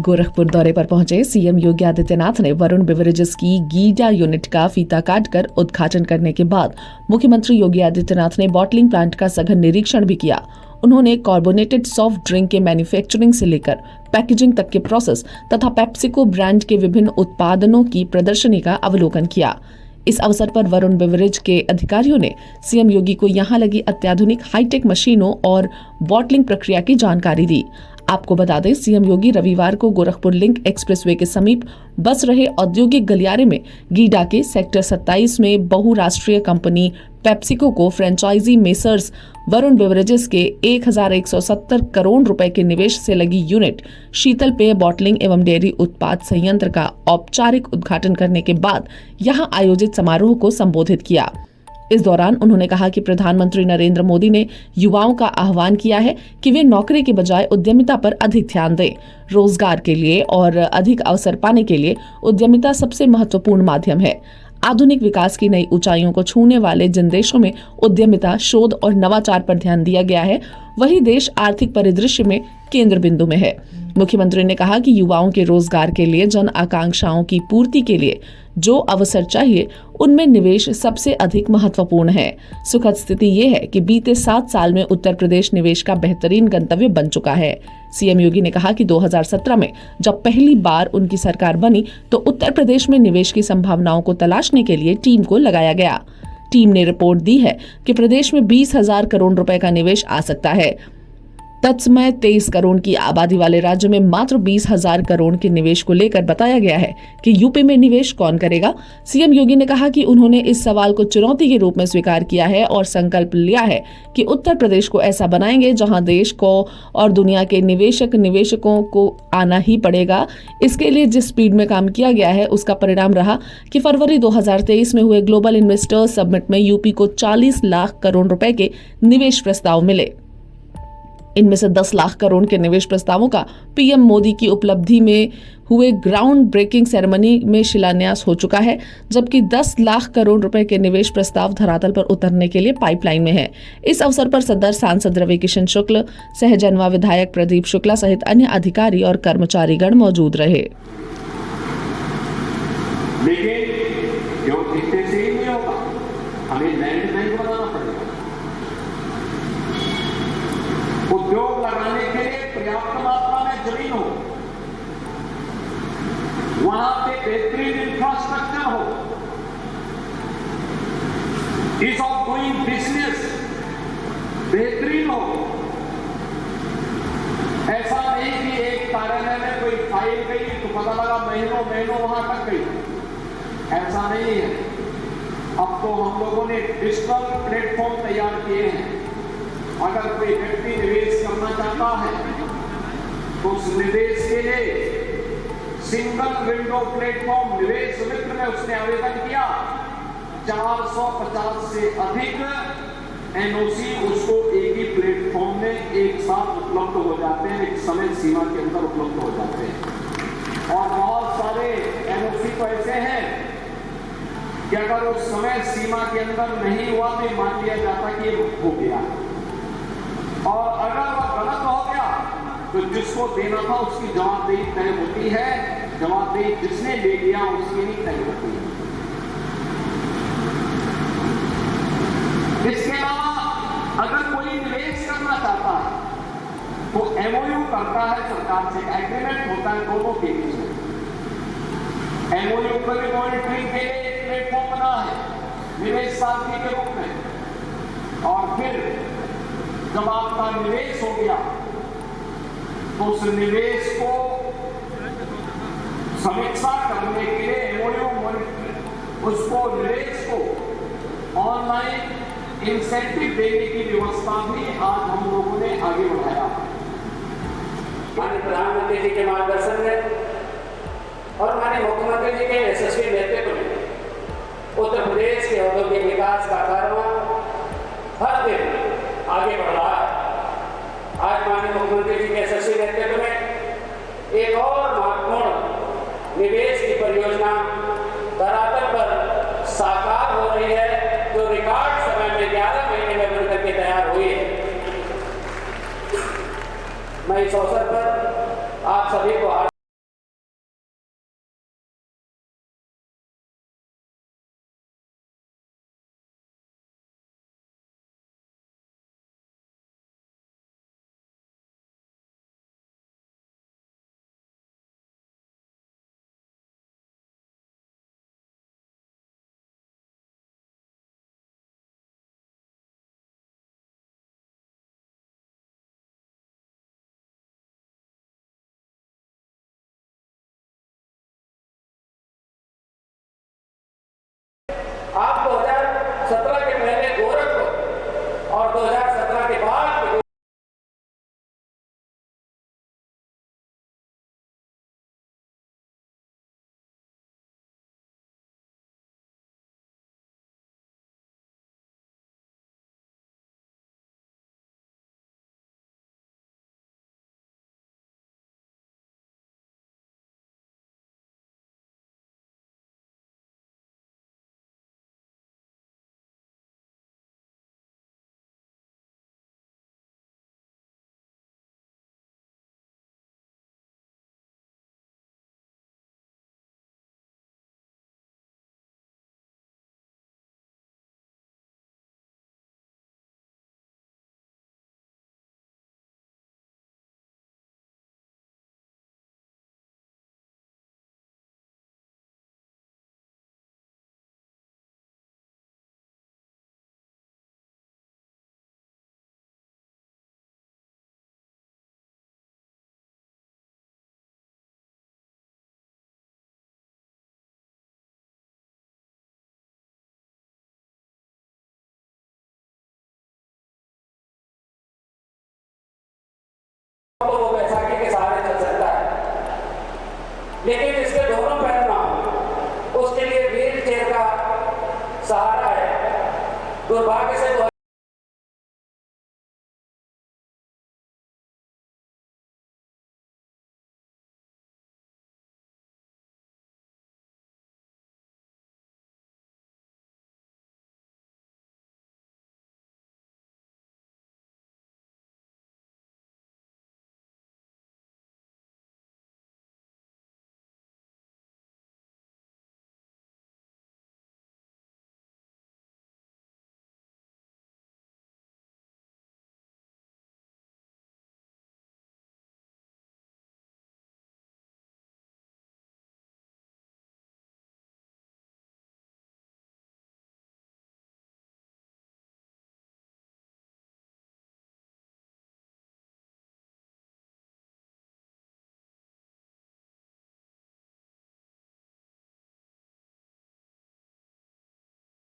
गोरखपुर दौरे पर पहुंचे सीएम योगी आदित्यनाथ ने वरुण बेवरेजेस की गीडा यूनिट का फीता काटकर उद्घाटन करने के बाद मुख्यमंत्री योगी आदित्यनाथ ने बॉटलिंग प्लांट का सघन निरीक्षण भी किया। उन्होंने कार्बोनेटेड सॉफ्ट ड्रिंक के मैन्युफैक्चरिंग से लेकर पैकेजिंग तक के प्रोसेस तथा पेप्सिको ब्रांड के विभिन्न उत्पादनों की प्रदर्शनी का अवलोकन किया। इस अवसर पर वरुण बेवरेज के अधिकारियों ने सीएम योगी को यहां लगी अत्याधुनिक हाईटेक मशीनों और बॉटलिंग प्रक्रिया की जानकारी दी। आपको बता दें, सीएम योगी रविवार को गोरखपुर लिंक एक्सप्रेसवे के समीप बस रहे औद्योगिक गलियारे में गीडा के सेक्टर 27 में बहुराष्ट्रीय कंपनी पेप्सिको को फ्रेंचाइजी मेसर्स वरुण बेवरेजेस के 1170 करोड़ रुपए के निवेश से लगी यूनिट शीतल पेय बॉटलिंग एवं डेयरी उत्पाद संयंत्र का औपचारिक उद्घाटन करने के बाद यहां आयोजित समारोह को संबोधित किया। इस दौरान उन्होंने कहा कि प्रधानमंत्री नरेंद्र मोदी ने युवाओं का आह्वान किया है कि वे नौकरी के बजाय उद्यमिता पर अधिक ध्यान दें। रोजगार के लिए और अधिक अवसर पाने के लिए उद्यमिता सबसे महत्वपूर्ण माध्यम है। आधुनिक विकास की नई ऊंचाइयों को छूने वाले जिन देशों में उद्यमिता, शोध और नवाचार पर ध्यान दिया गया है, वही देश आर्थिक परिदृश्य में केंद्र बिंदु में है। मुख्यमंत्री ने कहा कि युवाओं के रोजगार के लिए, जन आकांक्षाओं की पूर्ति के लिए जो अवसर चाहिए, उनमें निवेश सबसे अधिक महत्वपूर्ण है। सुखद स्थिति ये है कि बीते 7 साल में उत्तर प्रदेश निवेश का बेहतरीन गंतव्य बन चुका है। सीएम योगी ने कहा कि 2017 में जब पहली बार उनकी सरकार बनी तो उत्तर प्रदेश में निवेश की संभावनाओं को तलाशने के लिए टीम को लगाया गया। टीम ने रिपोर्ट दी है कि प्रदेश में 20,000 करोड़ रुपए का निवेश आ सकता है। तत्समय 23 करोड़ की आबादी वाले राज्य में मात्र 20,000 करोड़ के निवेश को लेकर बताया गया है कि यूपी में निवेश कौन करेगा। सीएम योगी ने कहा कि उन्होंने इस सवाल को चुनौती के रूप में स्वीकार किया है और संकल्प लिया है कि उत्तर प्रदेश को ऐसा बनाएंगे जहां देश को और दुनिया के निवेशकों को आना ही पड़ेगा। इसके लिए जिस स्पीड में काम किया गया है, उसका परिणाम रहा कि फरवरी 2023 में हुए ग्लोबल इन्वेस्टर्स समिट में यूपी को 40 लाख करोड़ रुपए के निवेश प्रस्ताव मिले। इनमें से 10 लाख करोड़ के निवेश प्रस्तावों का पीएम मोदी की उपलब्धि में हुए ग्राउंड ब्रेकिंग सेरेमनी में शिलान्यास हो चुका है, जबकि 10 लाख करोड़ रुपए के निवेश प्रस्ताव धरातल पर उतरने के लिए पाइपलाइन में है। इस अवसर पर सदर सांसद रवि किशन शुक्ल, सहजनवा विधायक प्रदीप शुक्ला सहित अन्य अधिकारी और कर्मचारीगण मौजूद रहे। उद्योग लगाने के लिए पर्याप्त मात्रा में जमीन हो, वहां पे बेहतरीन इंफ्रास्ट्रक्चर हो, ईज ऑफ डूइंग बिजनेस बेहतरीन हो। ऐसा नहीं कि एक कार्यालय में कोई फाइल गई तो पता लगा महीनों वहां तक गई, ऐसा नहीं है। अब तो हम लोगों ने डिजिटल प्लेटफॉर्म तैयार किए हैं। अगर कोई व्यक्ति निवेश करना चाहता है तो उस निवेश के लिए सिंगल विंडो प्लेटफॉर्म निवेश मित्र में उसने आवेदन किया, 450 से अधिक एनओसी उसको एक ही प्लेटफॉर्म में एक साथ उपलब्ध हो जाते हैं, एक समय सीमा के अंदर उपलब्ध हो जाते हैं। और बहुत सारे एनओसी तो ऐसे हैं कि अगर उस समय सीमा के अंदर नहीं हुआ तो मान लिया जाता कि ये हो गया, और अगर वह गलत हो गया तो जिसको देना था उसकी जवाबदेही तय होती है। जवाबदेही जिसने ले लिया उसकी नहीं तय होती है। इसके अलावा अगर कोई निवेश करना चाहता है तो एमओयू करता है सरकार से, एग्रीमेंट होता है दोनों के बीच में। एमओयू पर मॉनिटरिंग के लिए एक प्लेटफॉर्म बना है निवेश साथी के रूप में, और फिर जब आपका निवेश हो गया तो उस निवेश को समीक्षा करने के लिए एमओयू उसको निवेश को ऑनलाइन इंसेंटिव देने की व्यवस्था भी आज हम लोगों ने आगे बढ़ाया। माननीय प्रधानमंत्री जी के मार्गदर्शन में और माननीय मुख्यमंत्री जी के यशस्वी नेतृत्व में उत्तर प्रदेश के औद्योगिक विकास का कारवां हर दिन आगे बढ़ रहा है। आज माननीय मुख्यमंत्री जी के यशस्वी नेतृत्व में एक और महत्वपूर्ण निवेश की परियोजना धरातल पर साकार हो रही है, जो रिकॉर्ड समय में 11 महीने में बनकर के तैयार हुई है। मैं इस अवसर पर आप सभी को तो वो बैसाखी के सहारे चल सकता है, लेकिन जिसके दोनों पैर ना हो उसके लिए व्हील चेयर का सहारा है। दुर्भाग्य से